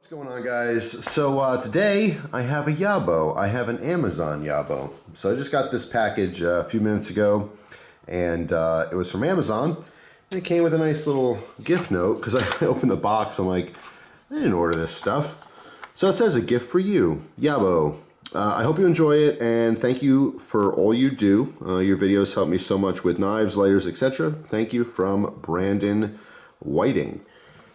What's going on, guys? So today I have a YABO. I have an Amazon YABO. So I just got this package a few minutes ago, and it was from Amazon. And it came with a nice little gift note because I opened the box. I'm like, I didn't order this stuff. So it says a gift for you, YABO. I hope you enjoy it, and thank you for all you do. Your videos help me so much with knives, lighters, etc. Thank you, from Brandon Whiting.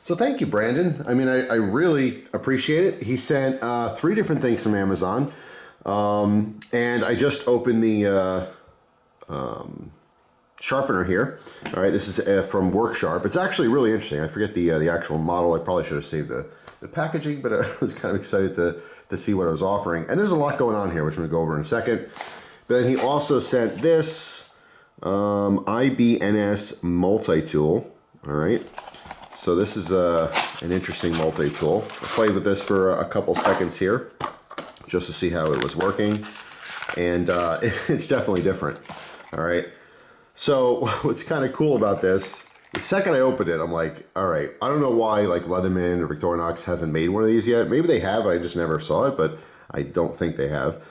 So thank you, Brandon. I mean, I really appreciate it. He sent 3 different things from Amazon. And I just opened the Sharpener here. All right, this is from Worksharp. It's actually really interesting. I forget the actual model. I probably should have saved the packaging, but I was kind of excited to see what I was offering. And there's a lot going on here, which I'm gonna go over in a second. But then he also sent this IBNS multi-tool. All right. So this is an interesting multi-tool. I played with this for a couple seconds here just to see how it was working. And it's definitely different. All right. So what's kind of cool about this, the second I opened it, I'm like, all right, I don't know why like Leatherman or Victorinox hasn't made one of these yet. Maybe they have, I just never saw it, but I don't think they have.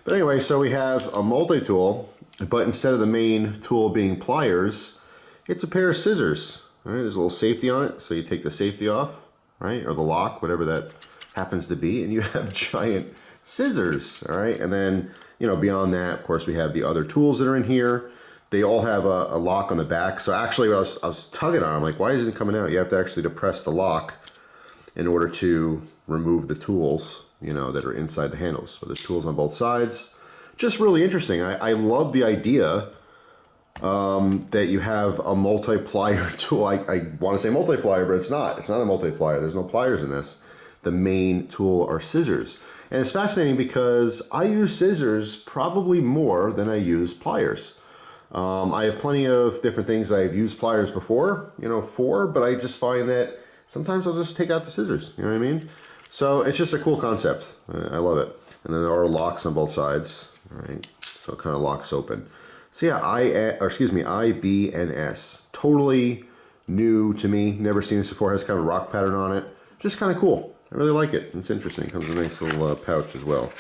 But anyway, so we have a multi-tool, but instead of the main tool being pliers, it's a pair of scissors. All right, there's a little safety on it, so you take the safety off, right, or the lock, whatever that happens to be, and you have giant scissors, all right? And then, you know, beyond that, of course, we have the other tools that are in here. They all have a lock on the back. So actually, I was tugging on it, I'm like, why isn't it coming out? You have to actually depress the lock in order to remove the tools, you know, that are inside the handles. So there's tools on both sides. Just really interesting. I love the idea that you have a multiplier tool. I want to say multiplier, but it's not. It's not a multiplier. There's no pliers in this. The main tool are scissors. And it's fascinating because I use scissors probably more than I use pliers. I have plenty of different things I've used pliers before, you know, but I just find that sometimes I'll just take out the scissors, you know what I mean? So it's just a cool concept. I love it. And then there are locks on both sides, all right? So it kind of locks open. So yeah, IBNS, totally new to me, never seen this before, has kind of a rock pattern on it. Just kind of cool. I really like it. It's interesting. It comes in a nice little pouch as well.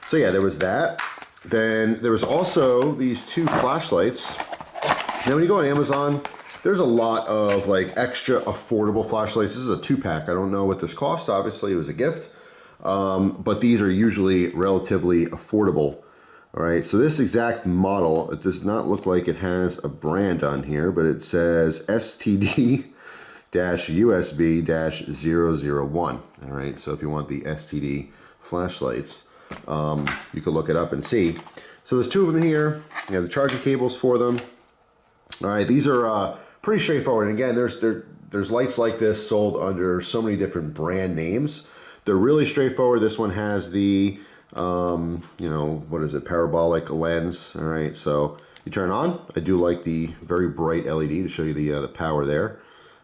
So yeah, there was that. Then there was also these 2 flashlights. Now when you go on Amazon, there's a lot of like extra affordable flashlights. This is a 2-pack. I don't know what this costs. Obviously it was a gift. But these are usually relatively affordable. All right, so this exact model, it does not look like it has a brand on here, but it says STD-USB-001. All right, so if you want the STD flashlights, you can look it up and see. So there's 2 of them here. You have the charging cables for them. All right, these are pretty straightforward. And again, there's lights like this sold under so many different brand names. They're really straightforward. This one has the you know, what is it, parabolic lens. All right, so you turn on. I do like the very bright LED to show you the power there.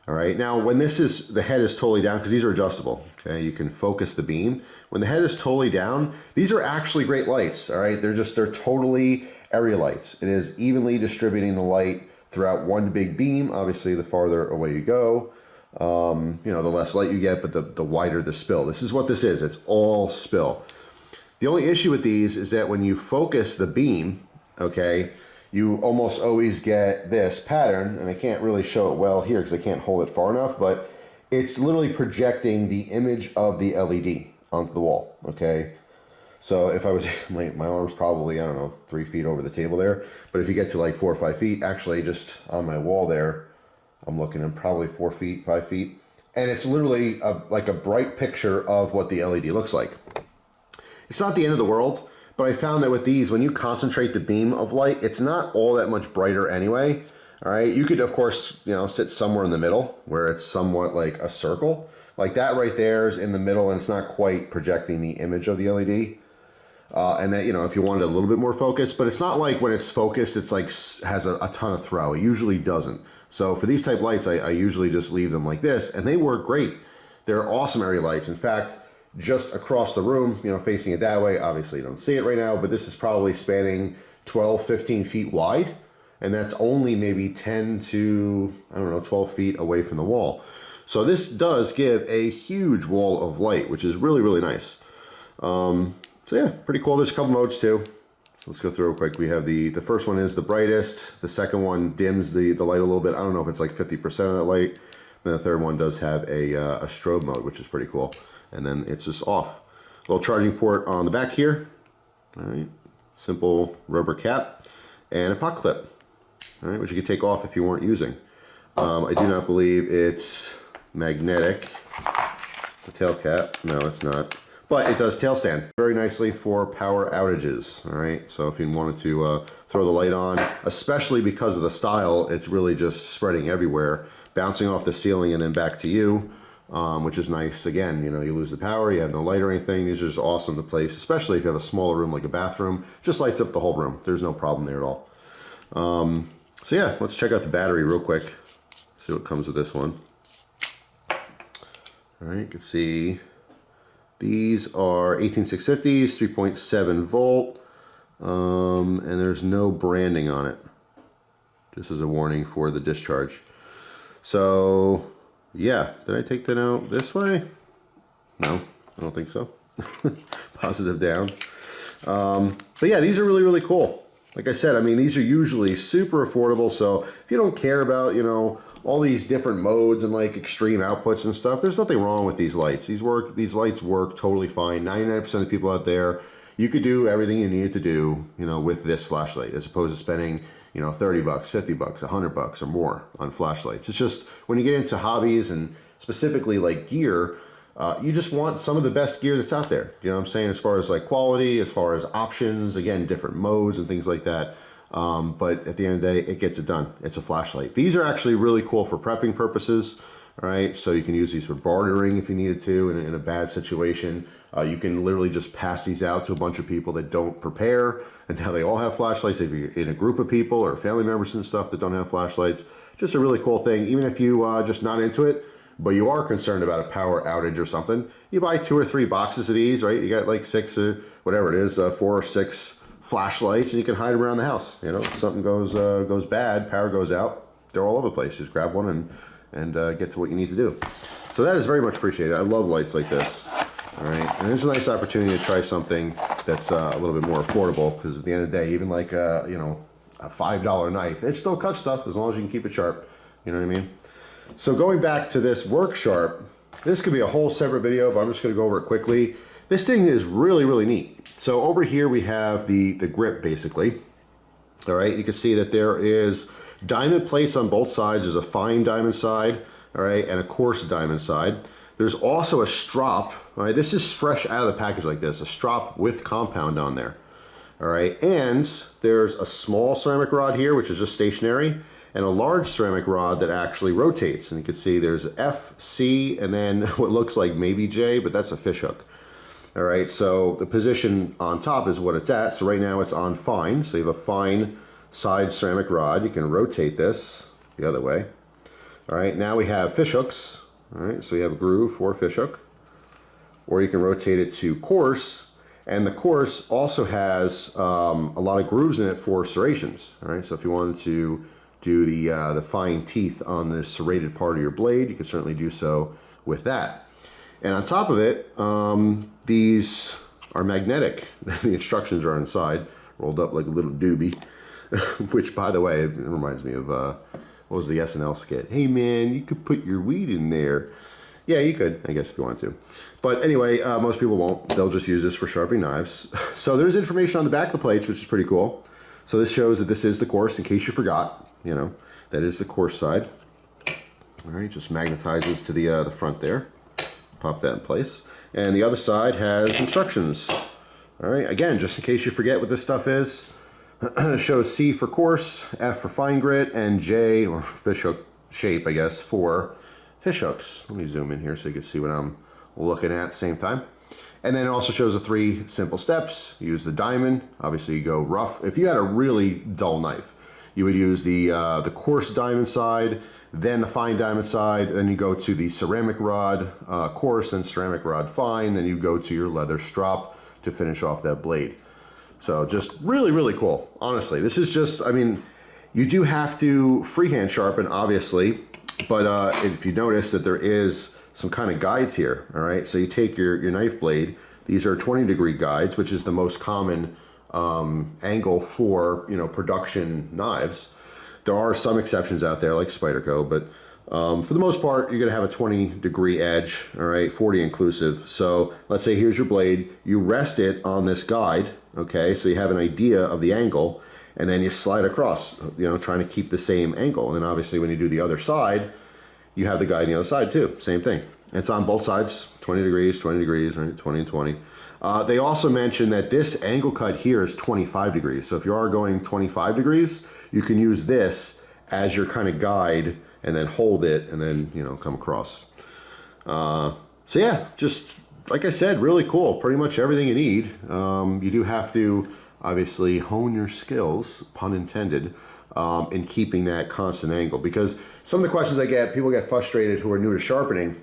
All right, now when the head is totally down, because these are adjustable, okay, you can focus the beam. When the head is totally down, these are actually great lights. All right, they're totally area lights. It is evenly distributing the light throughout one big beam. Obviously, the farther away you go, you know, the less light you get, but the wider the spill. This is what this is. It's all spill. The only issue with these is that when you focus the beam, okay, you almost always get this pattern, and I can't really show it well here because I can't hold it far enough, but it's literally projecting the image of the LED onto the wall, okay? So if I was, my arm's probably, I don't know, 3 feet over the table there, but if you get to like 4 or 5 feet, actually just on my wall there, I'm looking at probably 4 feet, 5 feet, and it's literally like a bright picture of what the LED looks like. It's not the end of the world, but I found that with these, when you concentrate the beam of light, it's not all that much brighter anyway. All right, you could, of course, you know, sit somewhere in the middle where it's somewhat like a circle. Like that right there is in the middle, and it's not quite projecting the image of the LED. And that, you know, if you wanted a little bit more focus, but it's not like when it's focused, it's like has a ton of throw. It usually doesn't. So for these type lights, I usually just leave them like this, and they work great. They're awesome area lights. In fact, just across the room, you know, facing it that way, obviously you don't see it right now, but this is probably spanning 12, 15 feet wide, and that's only maybe 10 to, I don't know, 12 feet away from the wall. So this does give a huge wall of light, which is really, really nice. So yeah, pretty cool. There's a couple modes too. So let's go through real quick. We have the first one is the brightest. The second one dims the light a little bit. I don't know if it's like 50% of that light. And the third one does have a strobe mode, which is pretty cool. And then it's just off. Little charging port on the back here. All right, simple rubber cap and a pot clip. All right, which you can take off if you weren't using. I do not believe it's magnetic. The tail cap, no, it's not. But it does tail stand very nicely for power outages. All right, so if you wanted to throw the light on, especially because of the style, it's really just spreading everywhere, bouncing off the ceiling and then back to you, which is nice. Again, you know, you lose the power, you have no light or anything. These are just awesome to place, especially if you have a smaller room like a bathroom. Just lights up the whole room. There's no problem there at all. So yeah, let's check out the battery real quick. See what comes with this one. All right, you can see these are 18650s, 3.7 volt, and there's no branding on it. Just as a warning for the discharge. So yeah, did I take that out this way? No, I don't think so. Positive down. But yeah, these are really, really cool. Like I said, I mean, these are usually super affordable. So if you don't care about, you know, all these different modes and like extreme outputs and stuff, there's nothing wrong with these lights. These lights work totally fine. 99% of the people out there, you could do everything you needed to do, you know, with this flashlight, as opposed to spending, you know, 30 bucks, 50 bucks, 100 bucks or more on flashlights. It's just when you get into hobbies and specifically like gear, you just want some of the best gear that's out there. You know what I'm saying? As far as like quality, as far as options, again, different modes and things like that. But at the end of the day, it gets it done. It's a flashlight. These are actually really cool for prepping purposes. All right, so you can use these for bartering if you needed to in a bad situation. You can literally just pass these out to a bunch of people that don't prepare, and now they all have flashlights. If you're in a group of people or family members and stuff that don't have flashlights, just a really cool thing. Even if you just not into it, but you are concerned about a power outage or something, you buy 2 or 3 boxes of these, right? You got like 6, whatever it is, 4 or 6 flashlights, and you can hide them around the house. You know, if something goes bad, power goes out, they're all over the place. Just grab one and get to what you need to do. So that is very much appreciated. I love lights like this. All right, and it's a nice opportunity to try something that's a little bit more affordable, because at the end of the day, even like you know, a $5 knife, it still cuts stuff as long as you can keep it sharp. You know what I mean? So going back to this work sharp, this could be a whole separate video, but I'm just going to go over it quickly. This thing is really, really neat. So over here we have the grip, basically. All right, you can see that there is diamond plates on both sides. There's a fine diamond side, all right, and a coarse diamond side. There's also a strop. All right, this is fresh out of the package like this, a strop with compound on there. All right, and there's a small ceramic rod here, which is just stationary, and a large ceramic rod that actually rotates. And you can see there's F, C, and then what looks like maybe J, but that's a fish hook. All right, so the position on top is what it's at. So right now it's on fine. So you have a fine side ceramic rod. You can rotate this the other way. All right, now we have fish hooks. All right, so you have a groove for a fish hook. Or you can rotate it to coarse. And the coarse also has a lot of grooves in it for serrations. All right, so if you wanted to do the fine teeth on the serrated part of your blade, you can certainly do so with that. And on top of it, these are magnetic. The instructions are inside, rolled up like a little doobie, which, by the way, it reminds me of, what was the SNL skit? Hey man, you could put your weed in there. Yeah, you could, I guess, if you want to. But anyway, most people won't. They'll just use this for sharpening knives. So there's information on the back of the plates, which is pretty cool. So this shows that this is the coarse, in case you forgot. You know, that is the coarse side. All right, just magnetizes to the front there. Pop that in place. And the other side has instructions. All right, again, just in case you forget what this stuff is, it shows C for coarse, F for fine grit, and J, or fish hook shape, I guess, for fish hooks. Let me zoom in here so you can see what I'm looking at the same time. And then it also shows the 3 simple steps. You use the diamond. Obviously, you go rough. If you had a really dull knife, you would use the coarse diamond side, then the fine diamond side, then you go to the ceramic rod coarse and ceramic rod fine, then you go to your leather strop to finish off that blade. So just really, really cool. Honestly, this is just, I mean, you do have to freehand sharpen, obviously, But if you notice that there is some kind of guides here, all right? So you take your knife blade. These are 20-degree guides, which is the most common angle for, you know, production knives. There are some exceptions out there like Spyderco, but for the most part, you're gonna have a 20-degree edge, all right, 40 inclusive. So let's say here's your blade, you rest it on this guide, okay, so you have an idea of the angle, and then you slide across, you know, trying to keep the same angle. And then obviously when you do the other side, you have the guide on the other side too, same thing. It's on both sides, 20 degrees, right, 20 and 20. They also mentioned that this angle cut here is 25 degrees. So if you are going 25 degrees, you can use this as your kind of guide and then hold it and then, you know, come across. So yeah, just like I said, really cool. Pretty much everything you need. You do have to obviously hone your skills, pun intended, in keeping that constant angle. Because some of the questions I get, people get frustrated who are new to sharpening.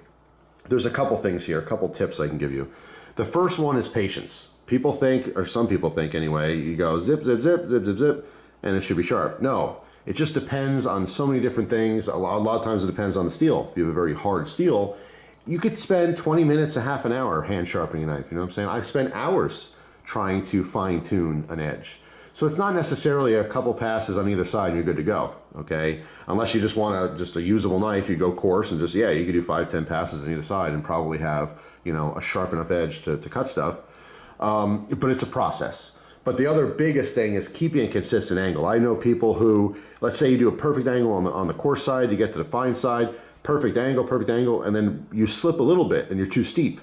There's a couple things here, a couple tips I can give you. The first one is patience. People think, or some people think anyway, you go zip, zip, zip, zip, zip, zip, and it should be sharp. No, it just depends on so many different things. A lot of times it depends on the steel. If you have a very hard steel, you could spend 20 minutes, a half an hour hand sharpening a knife. You know what I'm saying? I've spent hours trying to fine tune an edge. So it's not necessarily a couple passes on either side and you're good to go, okay? Unless you just want just a usable knife, you go coarse and just, yeah, you could do 5-10 passes on either side and probably have, you know, a sharp enough edge to cut stuff. But it's a process. But the other biggest thing is keeping a consistent angle. I know people who, let's say you do a perfect angle on the coarse side, you get to the fine side, perfect angle, and then you slip a little bit and you're too steep.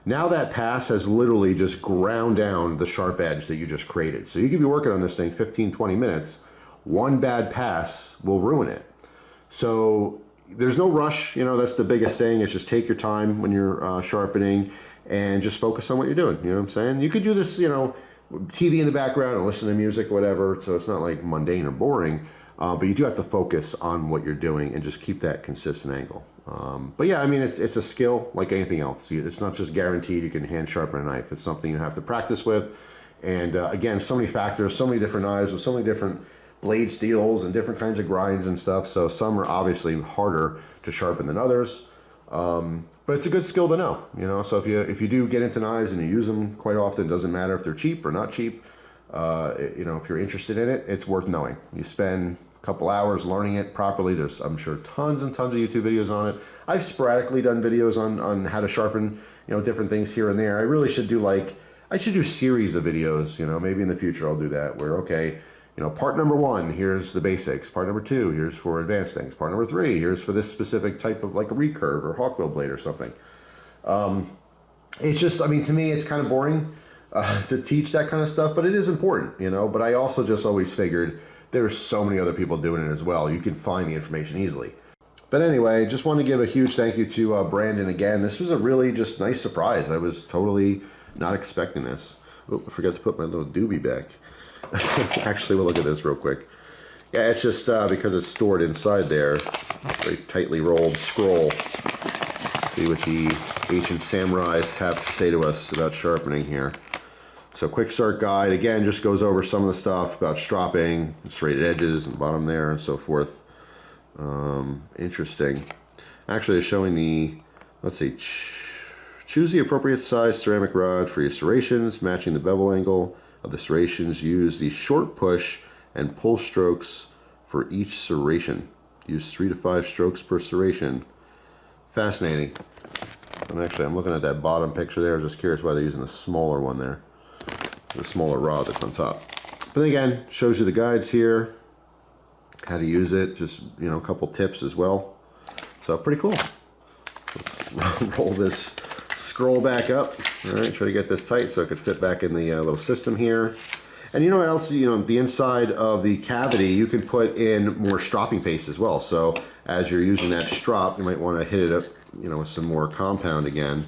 Now that pass has literally just ground down the sharp edge that you just created. So you could be working on this thing 15, 20 minutes. One bad pass will ruin it. So there's no rush. You know, that's the biggest thing, is just take your time when you're sharpening and just focus on what you're doing. You know what I'm saying? You could do this, you know, TV in the background and listen to music, whatever. So it's not like mundane or boring. But you do have to focus on what you're doing and just keep that consistent angle. But yeah, I mean, it's a skill like anything else. It's not just guaranteed you can hand sharpen a knife. It's something you have to practice with. And again, so many factors, so many different knives with so many different blade steels and different kinds of grinds and stuff. So some are obviously harder to sharpen than others. But it's a good skill to know, you know. So if you do get into knives and you use them quite often, it doesn't matter if they're cheap or not cheap. You know, if you're interested in it, it's worth knowing. You spend a couple hours learning it properly. There's, I'm sure, tons and tons of YouTube videos on it. I've sporadically done videos on how to sharpen, you know, different things here and there. I really should do I should do a series of videos, you know, maybe in the future I'll do that, where, okay, you know, part number 1, here's the basics. Part number 2, here's for advanced things. Part number 3, here's for this specific type of, like a recurve or hawkbill blade or something. It's just, I mean, to me, it's kind of boring to teach that kind of stuff, but it is important, you know. But I also just always figured there's so many other people doing it as well. You can find the information easily. But anyway, just want to give a huge thank you to Brandon again. This was a really just nice surprise. I was totally not expecting this. Oh, I forgot to put my little doobie back. Actually, we'll look at this real quick. Yeah, it's just because it's stored inside there. Very tightly rolled scroll. See what the ancient samurais have to say to us about sharpening here. So quick start guide, again, just goes over some of the stuff about stropping, serrated edges and bottom there and so forth. Interesting. Actually, it's showing the, let's see, choose the appropriate size ceramic rod for your serrations, matching the bevel angle of the serrations. Use the short push and pull strokes for each serration. Use 3 to 5 strokes per serration. Fascinating. And actually, I'm looking at that bottom picture there. I'm just curious why they're using the smaller one there, the smaller rod that's on top. But then again, shows you the guides here, how to use it, just, you know, a couple tips as well. So pretty cool. Let's roll this scroll back up. All right, try to get this tight so it could fit back in the little system here. And you know what else? You know, the inside of the cavity, you can put in more stropping paste as well. So as you're using that strop, you might want to hit it up, you know, with some more compound again.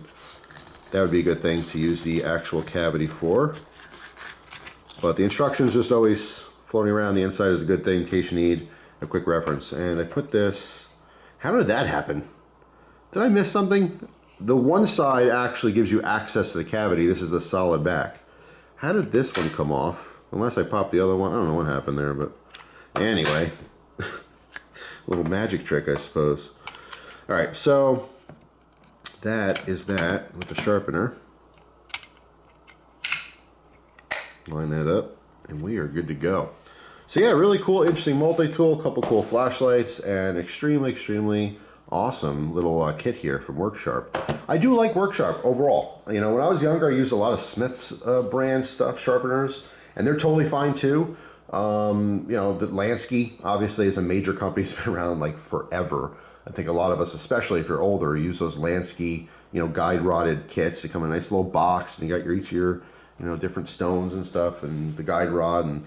That would be a good thing to use the actual cavity for. But the instructions just always floating around the inside is a good thing in case you need a quick reference. And I put this, how did that happen? Did I miss something? The one side actually gives you access to the cavity. This is a solid back. How did this one come off? Unless I popped the other one. I don't know what happened there, but anyway. Little magic trick, I suppose. All right, so that is that with the sharpener. Line that up, and we are good to go. So yeah, really cool, interesting multi-tool, couple cool flashlights, and extremely awesome little kit here from Worksharp. I do like Worksharp overall. You know, when I was younger, I used a lot of Smith's brand stuff, sharpeners, and they're totally fine too. You know, the Lansky obviously is a major company, it's been around like forever. I think a lot of us, especially if you're older, use those Lansky, you know, guide rodded kits. They come in a nice little box, and you got each of your, you know, different stones and stuff, and the guide rod, and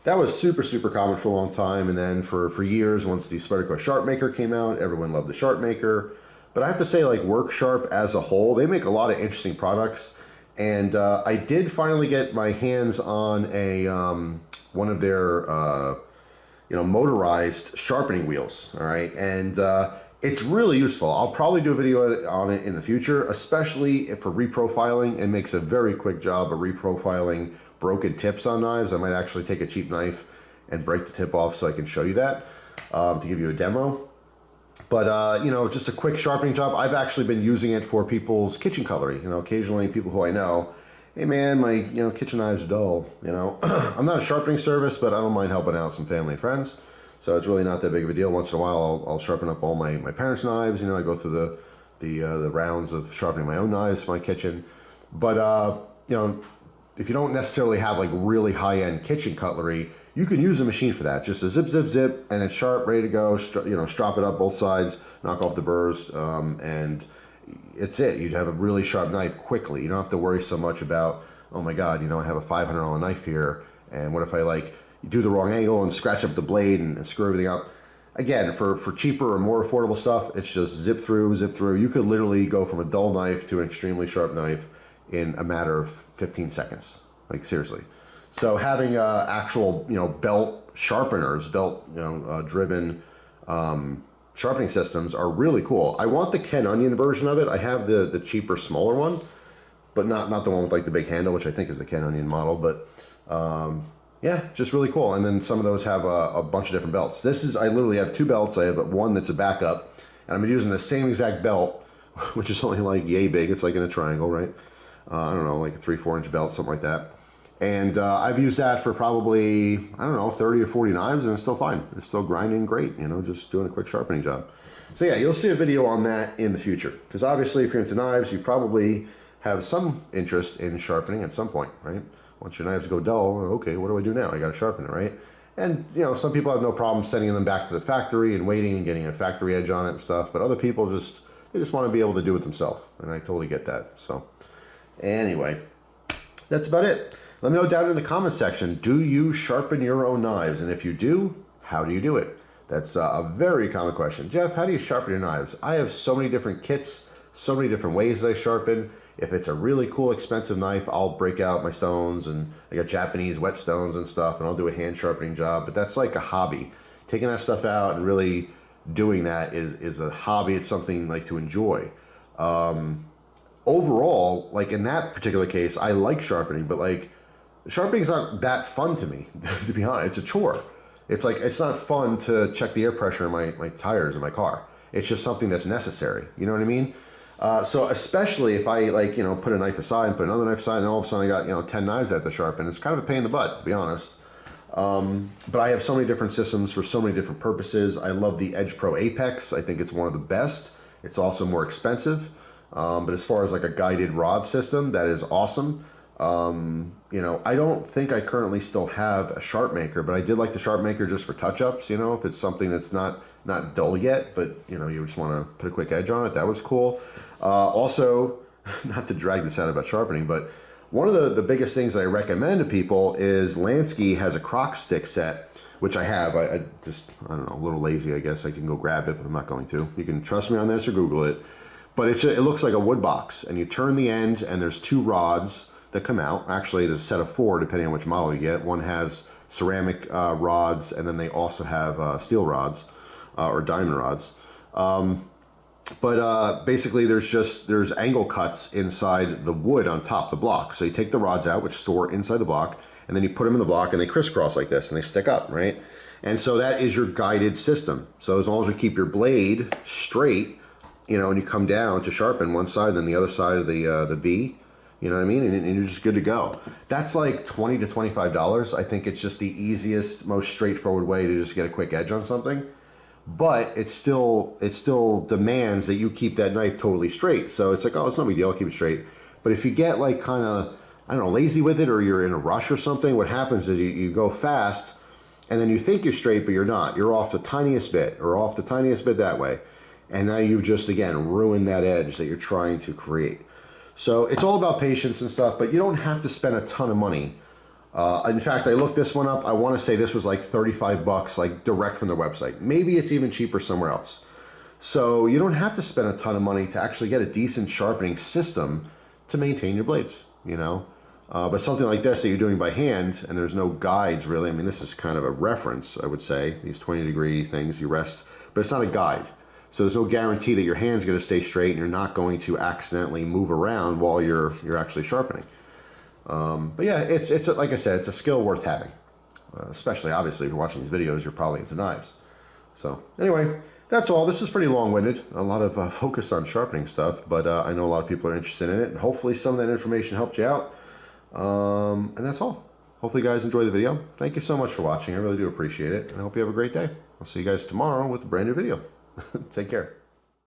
that was super common for a long time. And then for years, once the Spyderco Sharpmaker came out, everyone loved the Sharpmaker. But I have to say, like, Worksharp as a whole, they make a lot of interesting products. And I did finally get my hands on a one of their you know, motorized sharpening wheels. All right, and it's really useful. I'll probably do a video on it in the future, especially for reprofiling. It makes a very quick job of reprofiling broken tips on knives. I might actually take a cheap knife and break the tip off so I can show you that to give you a demo. But you know, just a quick sharpening job. I've actually been using it for people's kitchen cutlery. You know, occasionally people who I know, hey man, my, you know, kitchen knives are dull. You know, I'm not a sharpening service, but I don't mind helping out some family and friends. So it's really not that big of a deal. Once in a while, I'll sharpen up all my parents' knives. You know, I go through the rounds of sharpening my own knives for my kitchen. But you know, if you don't necessarily have like really high-end kitchen cutlery, you can use a machine for that. Just a zip, and it's sharp, ready to go. You know, strop it up both sides, knock off the burrs, and it's it. You'd have a really sharp knife quickly. You don't have to worry so much about, oh my God, you know, I have a $500 knife here, and what if I like do the wrong angle and scratch up the blade and screw everything up? Again, for cheaper or more affordable stuff, it's just zip through. You could literally go from a dull knife to an extremely sharp knife in a matter of 15 seconds, like seriously. So having actual, you know, belt sharpeners, driven sharpening systems are really cool. I want the Ken Onion version of it. I have the cheaper, smaller one, but not the one with like the big handle, which I think is the Ken Onion model. But yeah, just really cool. And then some of those have a bunch of different belts. I literally have two belts. I have one that's a backup, and I'm using the same exact belt, which is only like yay big. It's like in a triangle, right? I don't know, like a 3-4 inch belt, something like that. And I've used that for probably, I don't know, 30 or 40 knives, and it's still fine. It's still grinding great, you know, just doing a quick sharpening job. So yeah, you'll see a video on that in the future. Because obviously, if you're into knives, you probably have some interest in sharpening at some point, right? Once your knives go dull, okay, what do I do now? I got to sharpen it, right? And, you know, some people have no problem sending them back to the factory and waiting and getting a factory edge on it and stuff. But other people they just want to be able to do it themselves. And I totally get that. So anyway, that's about it. Let me know down in the comment section, do you sharpen your own knives? And if you do, how do you do it? That's a very common question. Jeff, how do you sharpen your knives? I have so many different kits, so many different ways that I sharpen. If it's a really cool, expensive knife, I'll break out my stones, and I got Japanese whetstones and stuff, and I'll do a hand sharpening job. But that's like a hobby. Taking that stuff out and really doing that is a hobby. It's something like to enjoy. Overall, like in that particular case, I like sharpening, but like, sharpening's not that fun to me, to be honest. It's a chore. It's like, it's not fun to check the air pressure in my tires in my car. It's just something that's necessary. You know what I mean? So especially if I like, you know, put a knife aside and put another knife aside, and all of a sudden I got, you know, 10 knives I have to sharpen. It's kind of a pain in the butt, to be honest. But I have so many different systems for so many different purposes. I love the Edge Pro Apex. I think it's one of the best. It's also more expensive. But as far as like a guided rod system, that is awesome. You know, I don't think I currently still have a Sharpmaker, but I did like the Sharpmaker just for touch-ups, you know, if it's something that's not dull yet, but, you know, you just want to put a quick edge on it. That was cool. Also, not to drag this out about sharpening, but one of the biggest things that I recommend to people is Lansky has a crock stick set, which I have. I don't know, a little lazy, I guess. I can go grab it, but I'm not going to. You can trust me on this or Google it. But it looks like a wood box, and you turn the end, and there's two rods that come out. Actually, there's a set of 4, depending on which model you get. One has ceramic rods, and then they also have steel rods or diamond rods. But basically, there's angle cuts inside the wood on top, the block. So you take the rods out, which store inside the block, and then you put them in the block, and they crisscross like this, and they stick up, right? And so that is your guided system. So as long as you keep your blade straight you know, and you come down to sharpen one side, then the other side of the B, you know what I mean? And you're just good to go. That's like $20 to $25. I think it's just the easiest, most straightforward way to just get a quick edge on something. But it still demands that you keep that knife totally straight. So it's like, oh, it's no big deal, I'll keep it straight. But if you get like kind of, I don't know, lazy with it, or you're in a rush or something, what happens is you go fast and then you think you're straight, but you're not. You're off the tiniest bit, or off the tiniest bit that way. And now you've just, again, ruined that edge that you're trying to create. So it's all about patience and stuff, but you don't have to spend a ton of money. In fact, I looked this one up. I want to say this was like 35 bucks, like direct from their website. Maybe it's even cheaper somewhere else. So you don't have to spend a ton of money to actually get a decent sharpening system to maintain your blades, you know. But something like this that you're doing by hand, and there's no guides really. I mean, this is kind of a reference, I would say. These 20-degree things, you rest, but it's not a guide. So there's no guarantee that your hand's going to stay straight and you're not going to accidentally move around while you're actually sharpening. But yeah, it's like I said, it's a skill worth having. Especially, obviously, if you're watching these videos, you're probably into knives. So anyway, that's all. This is pretty long-winded. A lot of focus on sharpening stuff, but I know a lot of people are interested in it, and hopefully some of that information helped you out. And that's all. Hopefully you guys enjoy the video. Thank you so much for watching. I really do appreciate it, and I hope you have a great day. I'll see you guys tomorrow with a brand new video. Take care.